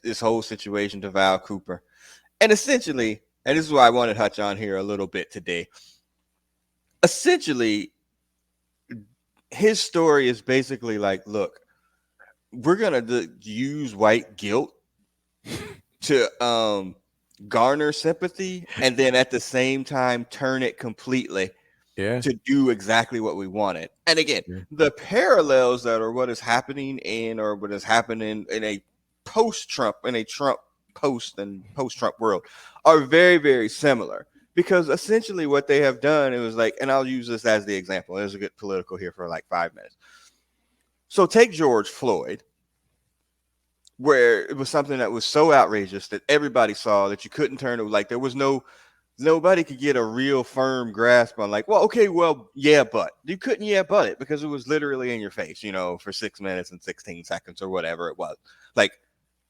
this whole situation to Val Cooper. And essentially, and this is why I want to touch on here a little bit today. Essentially, his story is basically like, look, we're going to use white guilt to garner sympathy and then at the same time turn it completely to do exactly what we wanted. And again, the parallels that are what is happening or what is happening in a post-Trump, in a Trump post-Trump world are very, very similar. Because essentially what they have done, it was like, and I'll use this as the example. There's a good political here for like 5 minutes. So take George Floyd, where it was something that was so outrageous that everybody saw that you couldn't turn it. Like there was nobody could get a real firm grasp on like, well, okay, well, yeah, but you couldn't but it because it was literally in your face, for 6 minutes and 16 seconds or whatever it was. Like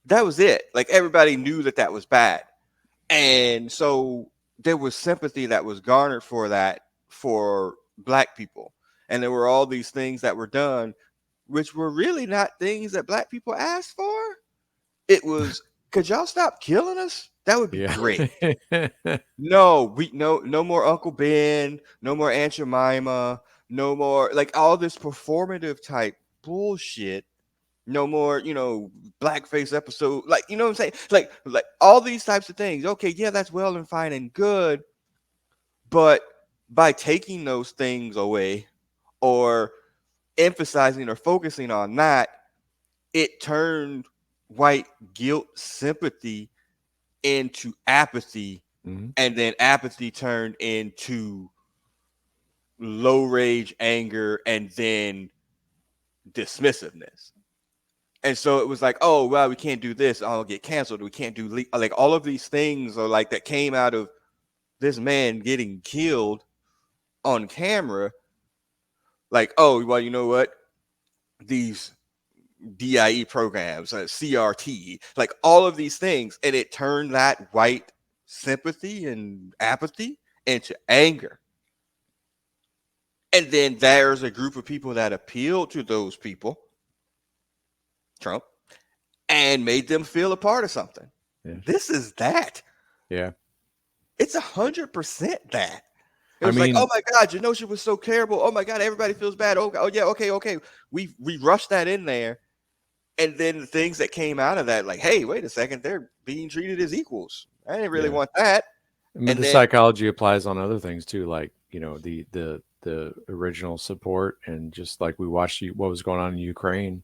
that was it. Like everybody knew that was bad. And so there was sympathy that was garnered for that for Black people. And there were all these things that were done, which were really not things that Black people asked for. It was, could y'all stop killing us? That would be great. No more Uncle Ben, no more Aunt Jemima, no more like all this performative type bullshit. No more, blackface episode. Like, you know what I'm saying? Like all these types of things. Okay, yeah, that's well and fine and good. But by taking those things away or emphasizing or focusing on that, it turned white guilt sympathy into apathy. Mm-hmm. And then apathy turned into low rage anger and then dismissiveness. And so it was like, oh, well, we can't do this. I'll get canceled. We can't do like all of these things are like that came out of this man getting killed on camera. Like, oh, well, you know what? These DIE programs, CRT, like all of these things. And it turned that white sympathy and apathy into anger. And then there's a group of people that appealed to those people, Trump, and made them feel a part of something. Yeah. This is that. Yeah. It's 100% that. It was like, oh my God, she was so terrible. Oh my God, everybody feels bad. Oh yeah, okay. We rushed that in there. And then the things that came out of that, like, hey, wait a second, they're being treated as equals. I didn't really want that. And the psychology applies on other things too, like, the original support and just like we watched what was going on in Ukraine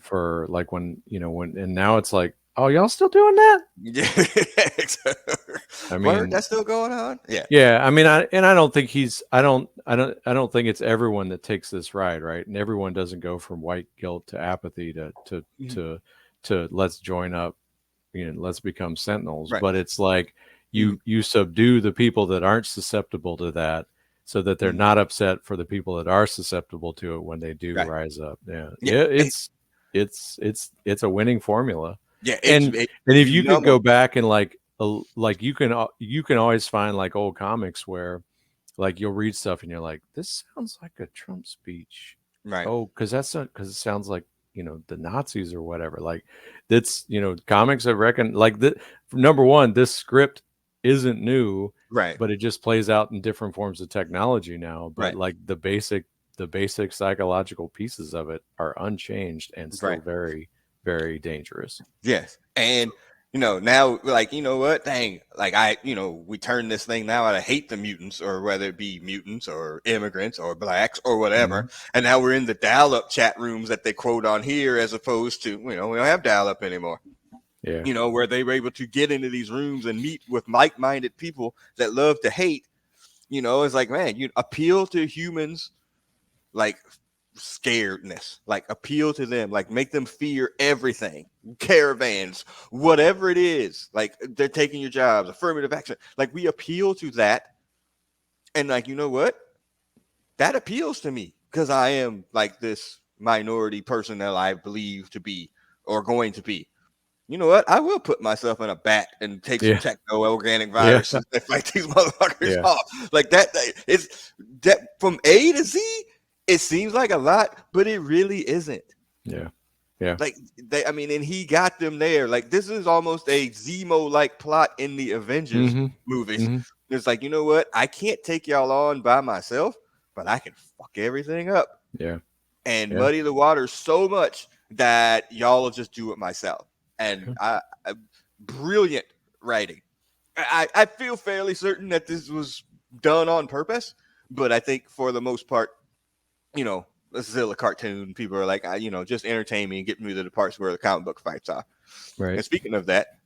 for like when and now it's like, oh, y'all still doing that? Yeah. I mean, that's still going on. Yeah. Yeah. I mean, I don't think I don't think it's everyone that takes this ride. Right. And everyone doesn't go from white guilt to apathy to let's join up, let's become sentinels. Right. But it's like you subdue the people that aren't susceptible to that, so that they're not upset for the people that are susceptible to it when they do rise up. Yeah. It's a winning formula. Yeah. And if you could go back and like you can always find like old comics where like you'll read stuff and you're like, this sounds like a Trump speech. Right. Oh, because it sounds like, the Nazis or whatever. Like that's, comics have reckoned like that. Number one, this script isn't new, right? But it just plays out in different forms of technology now. But like the basic psychological pieces of it are unchanged and still very, very dangerous. Yes, and now like what? Dang, like we turn this thing now out of hate the mutants, or whether it be mutants or immigrants or blacks or whatever, and now we're in the dial-up chat rooms that they quote on here, as opposed to we don't have dial-up anymore. Yeah. Where they were able to get into these rooms and meet with like-minded people that love to hate. It's like, man, you appeal to humans like scaredness, like appeal to them, like make them fear everything, caravans, whatever it is, like they're taking your jobs, affirmative action. Like we appeal to that. And like, what? That appeals to me because I am like this minority person that I believe to be or going to be. You know what? I will put myself in a bat and take some techno-organic viruses and fight these motherfuckers off. Like that. It's that from A to Z. It seems like a lot, but it really isn't. Yeah. Yeah. Like and he got them there. Like this is almost a Zemo-like plot in the Avengers movies. It's like, you know what? I can't take y'all on by myself, but I can fuck everything up. Yeah. And muddy the water so much that y'all will just do it myself. And brilliant writing. I feel fairly certain that this was done on purpose, but I think for the most part, this is still a cartoon. People are like, just entertain me and get me to the parts where the comic book fights are. Right. And speaking of that,